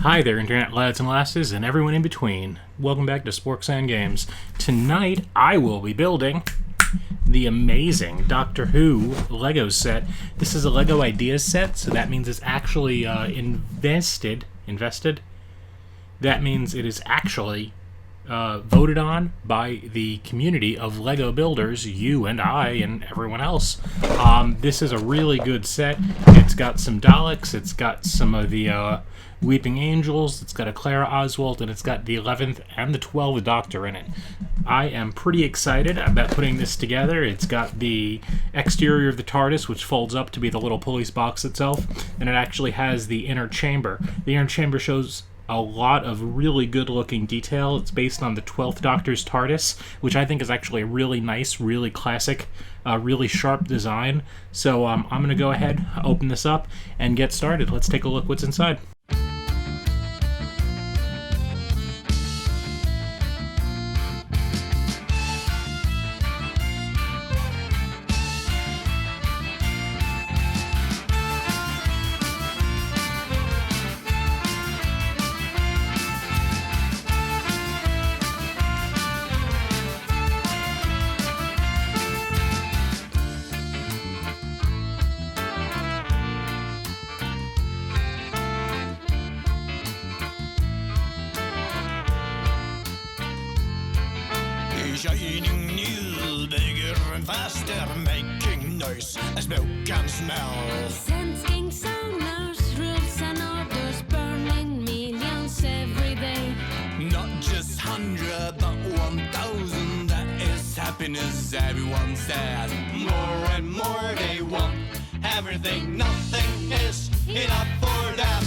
Hi there, internet lads and lasses, and everyone in between. Welcome back to Sporksan Games. Tonight, I will be building the amazing Doctor Who Lego set. This is a Lego Ideas set, so that means it's actually invested. That means it is actually voted on by the community of Lego builders, you and I and everyone else. This is a really good set. It's got some Daleks, it's got some of the Weeping Angels, it's got a Clara Oswald, and it's got the 11th and the 12th Doctor in it. I am pretty excited about putting this together. It's got the exterior of the Tardis, which folds up to be the little police box itself, and it actually has the inner chamber. The inner chamber shows a lot of really good looking detail. It's based on the 12th Doctor's TARDIS, which I think is actually a really nice, really classic, really sharp design. So I'm going to go ahead, open this up, and get started. Let's take a look what's inside. Shining new, bigger and faster, making noise as milk can smell. Sensing sonars, rules and orders, burning millions every day. Not just 100, but 1,000, that is happiness, everyone says. More and more they want, everything, nothing is enough for them.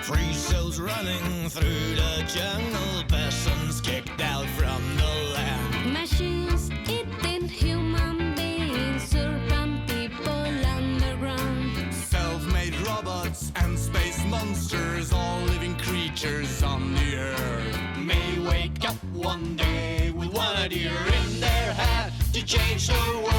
Free souls running through the jungle, persons kicked out from the land. Machines eating human beings, urban people underground. Self-made robots and space monsters, all living creatures on the earth, may wake up one day with one idea in their head to change the world.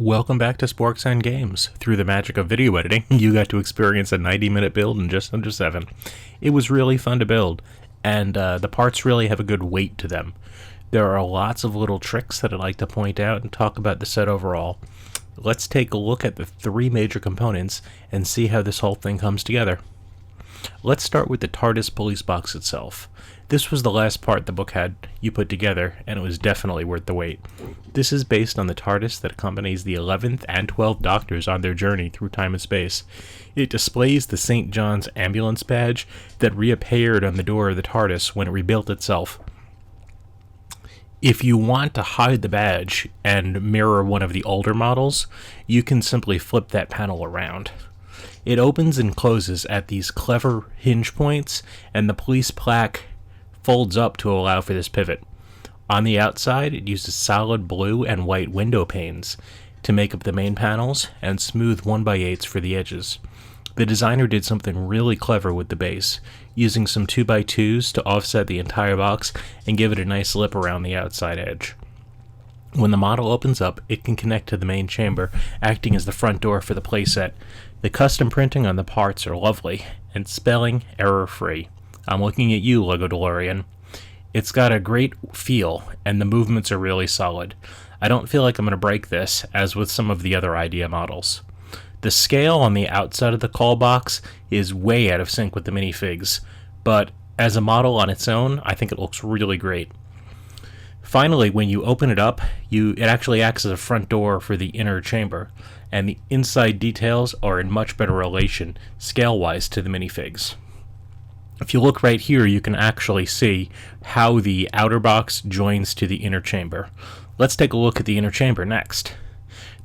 Welcome back to Sporksan Games. Through the magic of video editing, you got to experience a 90-minute build in just under 7. It was really fun to build, and the parts really have a good weight to them. There are lots of little tricks that I'd like to point out and talk about the set overall. Let's take a look at the 3 major components and see how this whole thing comes together. Let's start with the Tardis police box itself. This was the last part the book had you put together, and it was definitely worth the wait. This is based on the Tardis that accompanies the 11th and 12th Doctors on their journey through time and space. It displays the St. John's ambulance badge that reappeared on the door of the TARDIS when it rebuilt itself. If you want to hide the badge and mirror one of the older models, you can simply flip that panel around. It opens and closes at these clever hinge points, and the police plaque folds up to allow for this pivot. On the outside, it uses solid blue and white window panes to make up the main panels and smooth 1x8s for the edges. The designer did something really clever with the base, using some 2x2s to offset the entire box and give it a nice lip around the outside edge. When the model opens up, it can connect to the main chamber, acting as the front door for the playset. The custom printing on the parts are lovely, and spelling error-free. I'm looking at you, Lego DeLorean. It's got a great feel, and the movements are really solid. I don't feel like I'm going to break this, as with some of the other idea models. The scale on the outside of the call box is way out of sync with the minifigs, but as a model on its own, I think it looks really great. Finally, when you open it up, it actually acts as a front door for the inner chamber, and the inside details are in much better relation, scale-wise, to the minifigs. If you look right here, you can actually see how the outer box joins to the inner chamber. Let's take a look at the inner chamber next.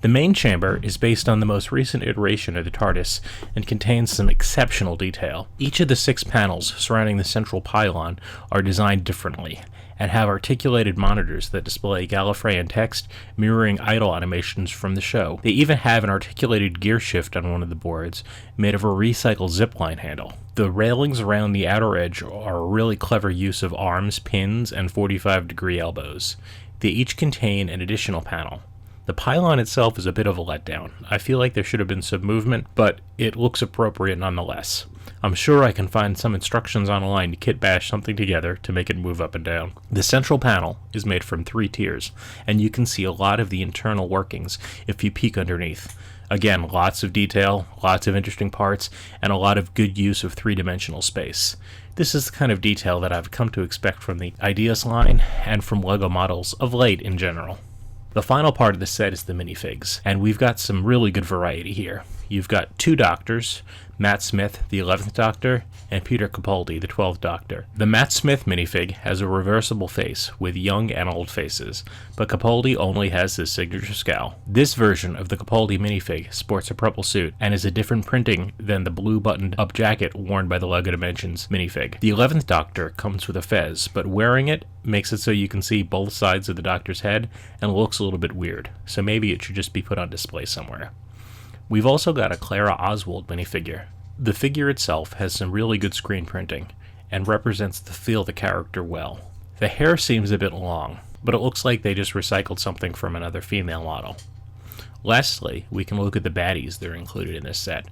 The main chamber is based on the most recent iteration of the TARDIS and contains some exceptional detail. Each of the 6 panels surrounding the central pylon are designed differently and have articulated monitors that display Gallifreyan text mirroring idle animations from the show. They even have an articulated gear shift on one of the boards made of a recycled zipline handle. The railings around the outer edge are a really clever use of arms, pins, and 45-degree elbows. They each contain an additional panel. The pylon itself is a bit of a letdown. I feel like there should have been some movement, but it looks appropriate nonetheless. I'm sure I can find some instructions online to kit bash something together to make it move up and down. The central panel is made from 3 tiers, and you can see a lot of the internal workings if you peek underneath. Again, lots of detail, lots of interesting parts, and a lot of good use of 3-dimensional space. This is the kind of detail that I've come to expect from the Ideas line and from LEGO models of late in general. The final part of the set is the minifigs, and we've got some really good variety here. You've got 2 Doctors, Matt Smith, the 11th Doctor, and Peter Capaldi, the 12th Doctor. The Matt Smith minifig has a reversible face with young and old faces, but Capaldi only has his signature scowl. This version of the Capaldi minifig sports a purple suit and is a different printing than the blue buttoned-up jacket worn by the LEGO Dimensions minifig. The 11th Doctor comes with a fez, but wearing it makes it so you can see both sides of the Doctor's head and looks a little bit weird, so maybe it should just be put on display somewhere. We've also got a Clara Oswald minifigure. The figure itself has some really good screen printing and represents the feel of the character well. The hair seems a bit long, but it looks like they just recycled something from another female model. Lastly, we can look at the baddies that are included in this set.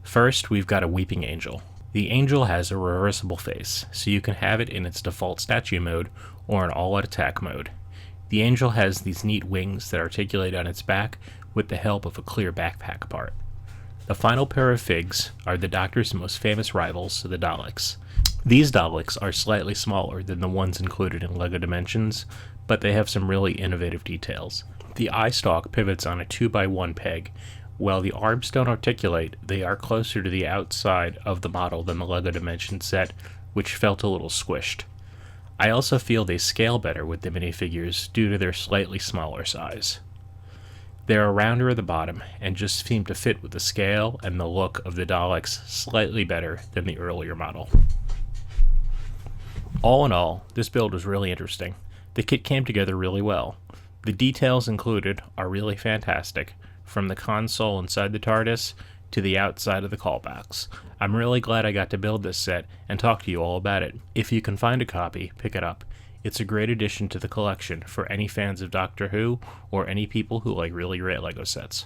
First, we've got a Weeping Angel. The angel has a reversible face, so you can have it in its default statue mode or in all-out attack mode. The angel has these neat wings that articulate on its back with the help of a clear backpack part. The final pair of figs are the Doctor's most famous rivals, the Daleks. These Daleks are slightly smaller than the ones included in LEGO Dimensions, but they have some really innovative details. The eye stalk pivots on a 2x1 peg. While the arms don't articulate, they are closer to the outside of the model than the LEGO Dimensions set, which felt a little squished. I also feel they scale better with the minifigures due to their slightly smaller size. They're rounder at the bottom and just seem to fit with the scale and the look of the Daleks slightly better than the earlier model. All in all, this build was really interesting. The kit came together really well. The details included are really fantastic, from the console inside the TARDIS to the outside of the callbacks. I'm really glad I got to build this set and talk to you all about it. If you can find a copy, pick it up. It's a great addition to the collection for any fans of Doctor Who or any people who like really great Lego sets.